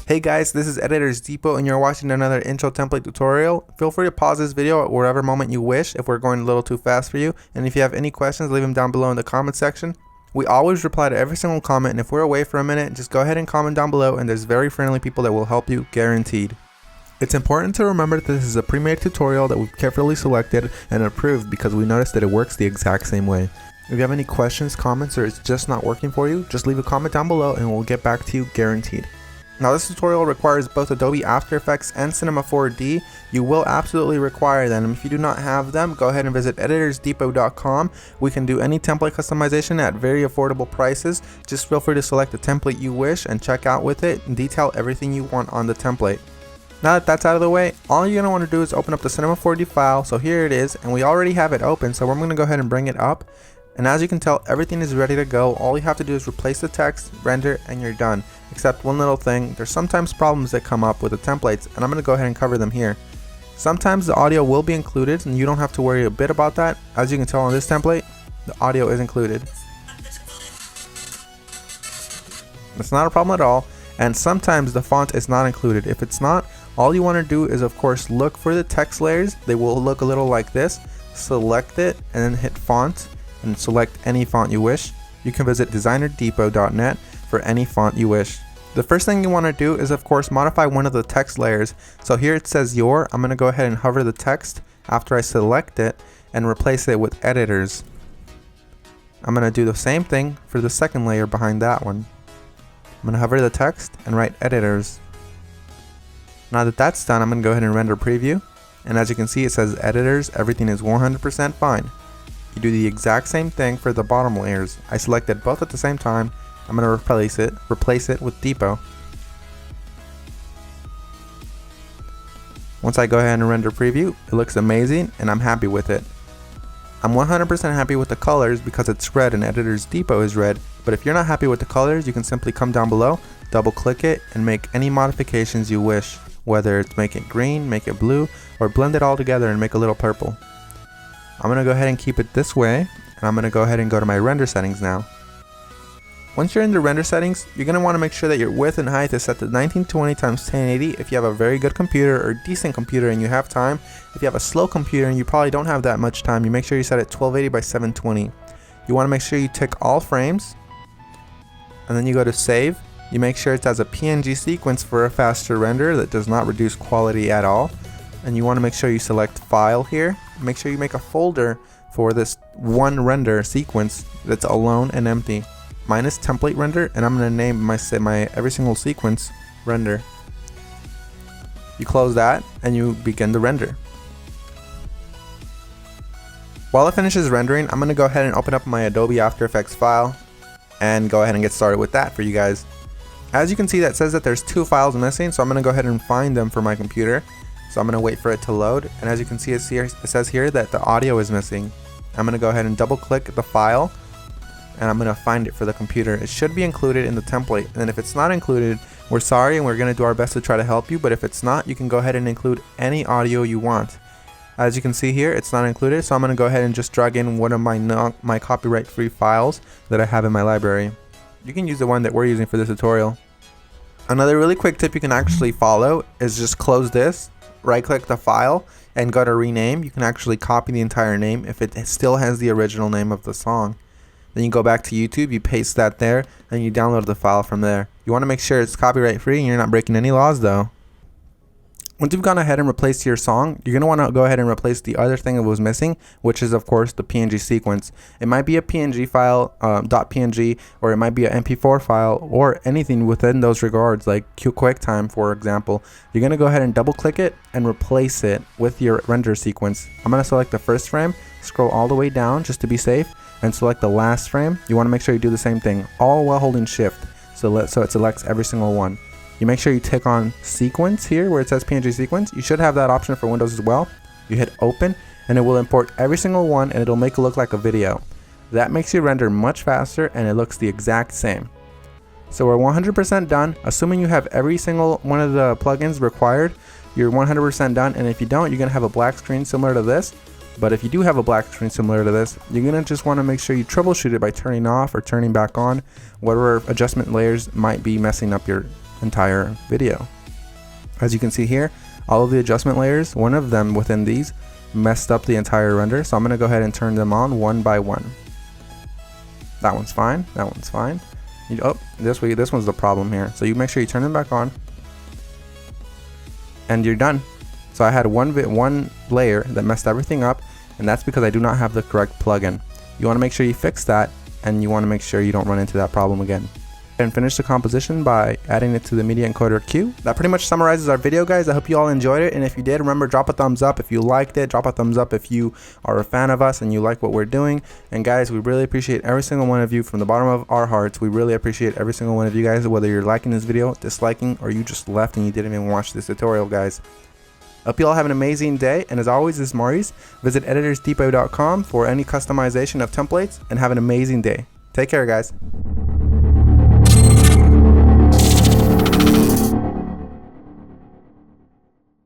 Hey guys, this is Editors Depot and you're watching another intro template tutorial. Feel free to pause this video at whatever moment you wish if we're going a little too fast for you. And if you have any questions, leave them down below in the comment section. We always reply to every single comment, and if we're away for a minute, just go ahead and comment down below and there's very friendly people that will help you, guaranteed. It's important to remember that this is a pre-made tutorial that we've carefully selected and approved because we noticed that it works the exact same way. If you have any questions, comments, or it's just not working for you, just leave a comment down below and we'll get back to you, guaranteed. Now this tutorial requires both Adobe After Effects and Cinema 4D. You will absolutely require them. If you do not have them, go ahead and visit EditorsDepot.com. We can do any template customization at very affordable prices. Just feel free to select the template you wish and check out with it and detail everything you want on the template. Now that that's out of the way, all you're going to want to do is open up the Cinema 4D file. So here it is, and we already have it open, so I'm going to go ahead and bring it up. And as you can tell, everything is ready to go. All you have to do is replace the text, render, and you're done. Except one little thing, there's sometimes problems that come up with the templates, and I'm going to go ahead and cover them here. Sometimes the audio will be included, and you don't have to worry a bit about that. As you can tell on this template, the audio is included. It's not a problem at all, and sometimes the font is not included. If it's not, all you want to do is of course look for the text layers. They will look a little like this. Select it, and then hit font, and select any font you wish. You can visit DesignerDepot.net for any font you wish. The first thing you want to do is of course modify one of the text layers. So here it says your. I'm going to go ahead and hover the text after I select it and replace it with editors. I'm going to do the same thing for the second layer behind that one. I'm going to hover the text and write editors. Now that that's done, I'm going to go ahead and render preview. And as you can see, it says editors, everything is 100% fine. You do the exact same thing for the bottom layers. I selected both at the same time. I'm going to replace it with Depot. Once I go ahead and render preview, it looks amazing and I'm happy with it. I'm 100% happy with the colors because it's red and Editors Depot is red, but if you're not happy with the colors, you can simply come down below, double click it, and make any modifications you wish, whether it's make it green, make it blue, or blend it all together and make a little purple. I'm going to go ahead and keep it this way, and I'm going to go ahead and go to my render settings now. Once you're in the render settings, you're going to want to make sure that your width and height is set to 1920 x 1080 if you have a very good computer or decent computer and you have time. If you have a slow computer and you probably don't have that much time, you make sure you set it 1280 by 720. You want to make sure you tick all frames, and then you go to save. You make sure it's as a PNG sequence for a faster render that does not reduce quality at all. And you want to make sure you select file here. Make sure you make a folder for this one render sequence that's alone and empty. Mine is template render, and I'm going to name my every single sequence render. You close that and you begin the render. While it finishes rendering, I'm going to go ahead and open up my Adobe After Effects file and go ahead and get started with that for you guys. As you can see, that says that there's two files missing, so I'm going to go ahead and find them for my computer. So I'm going to wait for it to load, and as you can see, it says here that the audio is missing. I'm going to go ahead and double click the file, and I'm going to find it for the computer. It should be included in the template, and if it's not included, we're sorry and we're going to do our best to try to help you, but if it's not, you can go ahead and include any audio you want. As you can see here, it's not included, so I'm going to go ahead and just drag in one of my copyright-free files that I have in my library. You can use the one that we're using for this tutorial. Another really quick tip you can actually follow is just close this, right click the file, and go to rename. You can actually copy the entire name if it still has the original name of the song. Then you go back to YouTube, you paste that there, and you download the file from there. You want to make sure it's copyright free and you're not breaking any laws though. Once you've gone ahead and replaced your song, you're going to want to go ahead and replace the other thing that was missing, which is of course the PNG sequence. It might be a PNG file, .png, or it might be an MP4 file, or anything within those regards, like QuickTime for example. You're going to go ahead and double click it and replace it with your render sequence. I'm going to select the first frame, scroll all the way down just to be safe, and select the last frame. You want to make sure you do the same thing, all while holding shift, so it selects every single one. You make sure you tick on sequence here where it says PNG sequence. You should have that option for Windows as well. You hit open and it will import every single one, and it'll make it look like a video. That makes your render much faster and it looks the exact same. So we're 100% done. Assuming you have every single one of the plugins required, you're 100% done, and if you don't, you're going to have a black screen similar to this. But if you do have a black screen similar to this, you're going to just want to make sure you troubleshoot it by turning off or turning back on whatever adjustment layers might be messing up your entire video. As you can see here, all of the adjustment layers, one of them within these messed up the entire render, so I'm going to go ahead and turn them on one by one. That one's fine, that one's fine. This one's the problem here, so you make sure you turn them back on and you're done. So I had one layer that messed everything up, and that's because I do not have the correct plugin. You want to make sure you fix that, and you want to make sure you don't run into that problem again. And finish the composition by adding it to the media encoder queue. That pretty much summarizes our video, guys. I hope you all enjoyed it, and if you did, remember, drop a thumbs up if you liked it. Drop a thumbs up if you are a fan of us and you like what we're doing. And guys, we really appreciate every single one of you from the bottom of our hearts. We really appreciate every single one of you guys, whether you're liking this video, disliking, or you just left and you didn't even watch this tutorial, guys. Hope you all have an amazing day, and as always, this is Maurice. Visit EditorsDepot.com for any customization of templates, and have an amazing day. Take care, guys.